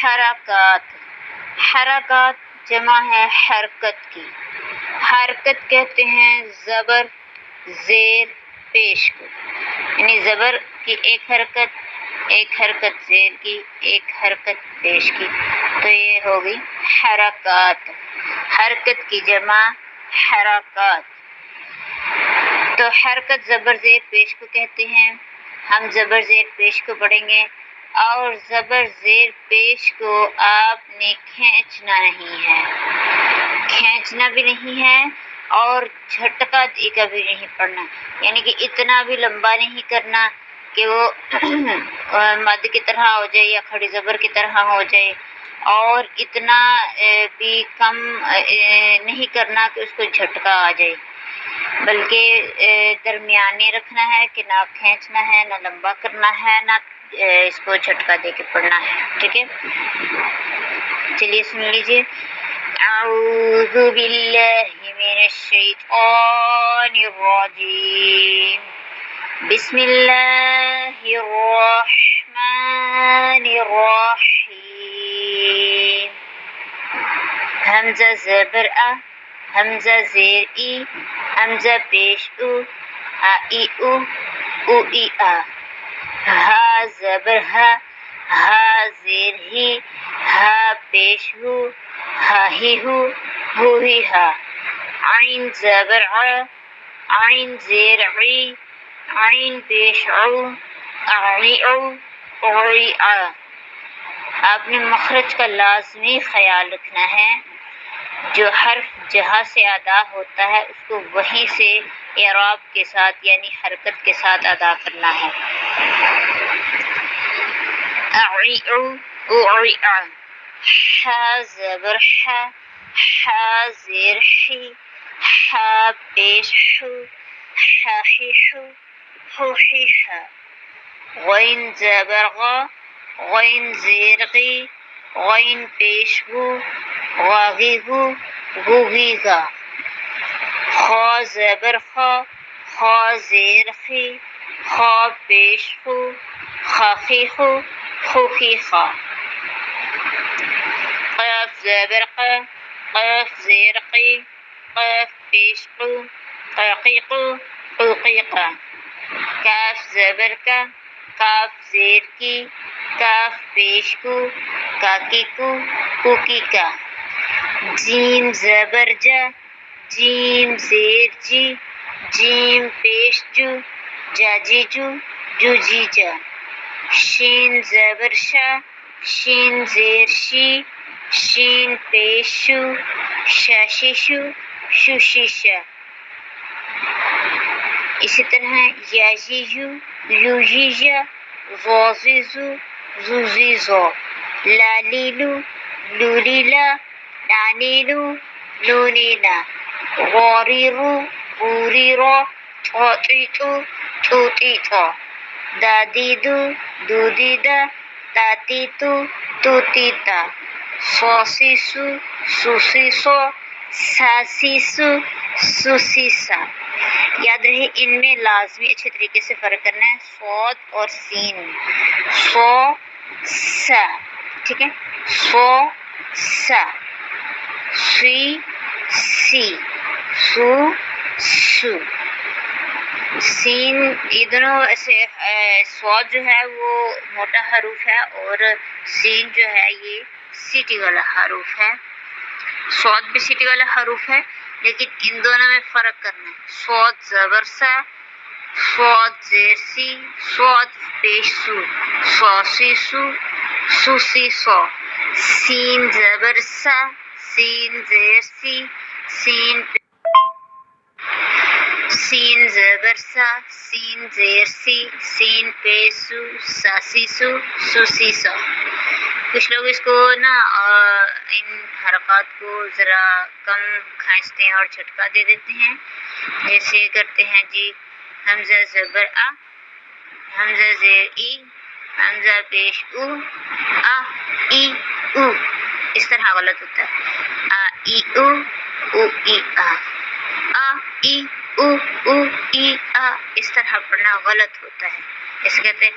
حرکات، حرکات جمع ہے حرکت کی. حرکت کہتے ہیں زبر زیر پیش کو، یعنی زبر کی ایک حرکت زیر کی، ایک حرکت پیش کی، تو یہ ہوگی حرکات. حرکت کی جمع حرکات. تو حرکت زبر زیر پیش کو کہتے ہیں. ہم زبر زیر پیش کو پڑھیں گے، اور زبر زیر پیش کو آپ نے کھینچنا نہیں ہے، کھینچنا بھی نہیں ہے، اور جھٹکا دے کر بھی نہیں پڑھنا، یعنی کہ اتنا بھی لمبا نہیں کرنا کہ وہ مد کی طرح ہو جائے یا کھڑی زبر کی طرح ہو جائے، اور اتنا بھی کم نہیں کرنا کہ اس کو جھٹکا آ جائے، بلکہ درمیانے رکھنا ہے کہ نہ کھینچنا ہے، نہ لمبا کرنا ہے، نہ اس کو جھٹکا دے کے پڑھنا ہے. ٹھیک ہے، چلیے سن لیجیے. اعوذ باللہ من الشیطان الرجیم، بسم اللہ الرحمن الرحیم. حمزہ زبر ا، حمزہ زیر ای، حمزہ پیش او، ا ای او، او ای آ. ہا زبر ہا، ہا زیر ہی، ہا پیش ہو، ہا ہی ہو، ہو ہی ہا. عین زبر ع، عین زیر عی، عین پیش عو، اعی او، اوعی آ. آپ نے مخرج کا لازمی خیال رکھنا ہے، جو حرف جہاں سے ادا ہوتا ہے اس کو وہیں سے اعراب کے ساتھ یعنی حرکت کے ساتھ ادا کرنا ہے. اعی او، اوعی آ. حا زبر حا، حا زیر حی، حا پیش حو، حا ہی حو، ہو ہی ہا. غین زبر غا، غین زیر غی، غین پیش غو، غاغی غو، غوغی غا. خا زبر خا، خا زیر خی، خا پیش خو، خاخی خو، خوخی خا. قاف زبر قا، قاف زیر قی، قاف پیش قو، قاقی قو، قوقی قا. کاف زبر کا، کاف زیر کی، کاف پیش کو، کاکی کو، کوکی کا. جیم زبر جا، جیم زیر جی، جیم پیش جو، جاجی جو، جوجی جا. شین زبر شا، شین زیر شی، شین پیش شو، شاشی شو، شوشی شا. اسی طرح یاجی یو، یوجی یا، زوزی زو، زوزی زو. لالیلو، لولیلا، لانیلو، لونیلا. غوریرو، غوریرو، طوطیتو، طوطیتا. دادیدو، دودیدا، تاتیتو، توتیتا. سوسیسو، سوسیسو، ساسیسو، سوسیسا. یاد رہے ان میں لازمی اچھے طریقے سے فرق کرنا ہے، صاد اور سین. سو سا، ٹھیک ہے، سو سا. سی سی، سو سو. سین یہ دونوں ایسے صاد جو ہے وہ موٹا حروف ہے، اور سین جو ہے یہ سیٹی والا حروف ہے. صاد بھی سیٹی والا حروف ہے، لیکن ان دونوں میں فرق کرنا ہے. صاد زبر سا، صاد زیر سی، صاد پیش سو، سوسی سو، سوسی سو. سین زبر سا، سین زیر سی، سین سین زبر سا، سین زیر سی، سین پیش سو، ساسی سو، سوسی سو. کچھ لوگ اس کو نا ان حرکات کو ذرا کم کھینچتے ہیں اور جھٹکا دے دیتے ہیں، جیسے کرتے ہیں جی حمزہ زبر آ، حمزہ زیر ای، حمزہ پیش او، آ ای او. اس طرح غلط ہوتا ہے. آ ای او، او ای آ، آ ای او، او ای آ. اس طرح پڑھنا غلط ہوتا ہے. اسے کہتے ہیں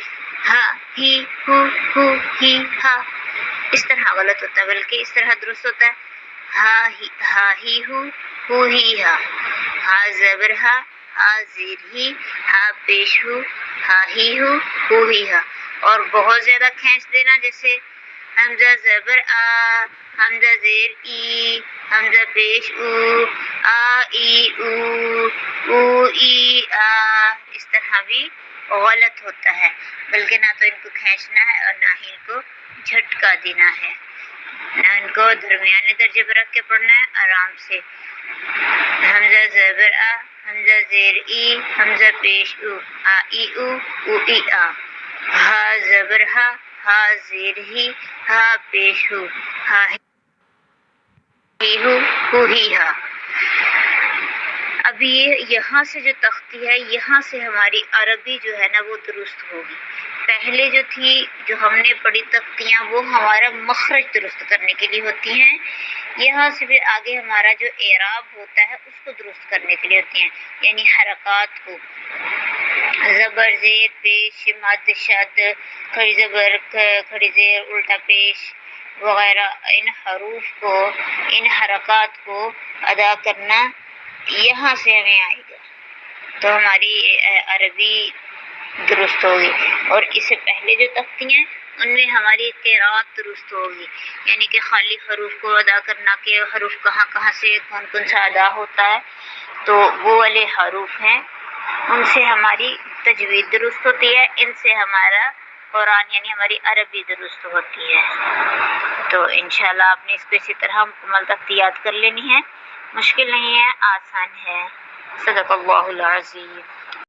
ہا ہی ہو، ہی ہا. اس طرح غلط ہوتا ہے، بلکہ اس طرح درست ہوتا ہے ہا ہی ہو ہی ہا، ہا زبر ہا زیر ہی، ہا پیش ہا ہی ہو ہی ہا۔ اور بہت زیادہ کھینچ دینا، جیسے حمزہ زبر آ، حمزہ زیر ای، حمزہ پیش او، آ ای او ای آ، اس طرح بھی غلط ہوتا ہے، بلکہ نہ تو ان کو کھینچنا ہے اور نہ ہی ان کو جھٹکا دینا ہے، نہ ان کو درمیانے درجے پر رکھ کے پڑھنا ہے، آرام سے۔ حمزہ زبر آ، حمزہ زیر ای، حمزہ پیش او، آ ای او ای آ، ہا زبر ہا زیر ہی، ہا پیش ہا ہی ہو ہی ہا۔ اب یہاں سے جو تختی ہے، یہاں سے ہماری عربی جو ہے نا وہ درست ہوگی۔ پہلے جو تھی، جو ہم نے پڑھی تختیاں، وہ ہمارا مخرج درست کرنے کے لیے ہوتی ہیں، یہاں سے پھر آگے ہمارا جو اعراب ہوتا ہے اس کو درست کرنے کے لیے ہوتی ہیں، یعنی حرکات کو، زبر زیر پیش مد شد، کھڑی زبر کھڑی زیر الٹا پیش وغیرہ، ان حروف کو، ان حرکات کو ادا کرنا یہاں سے ہمیں آئے گا تو ہماری عربی درست ہوگی۔ اور اس سے پہلے جو تختیاں ان میں ہماری قراءت درست ہوگی، یعنی کہ خالی حروف کو ادا کرنا کہ حروف کہاں کہاں سے کون کون سا ادا ہوتا ہے، تو وہ والے حروف ہیں، ان سے ہماری تجوید درست ہوتی ہے، ان سے ہمارا قرآن یعنی ہماری عربی درست ہوتی ہے۔ تو انشاءاللہ آپ نے اس کو اسی طرح مکمل تختی یاد کر لینی ہے، مشکل نہیں ہے، آسان ہے۔ صدق اللہ العظیم۔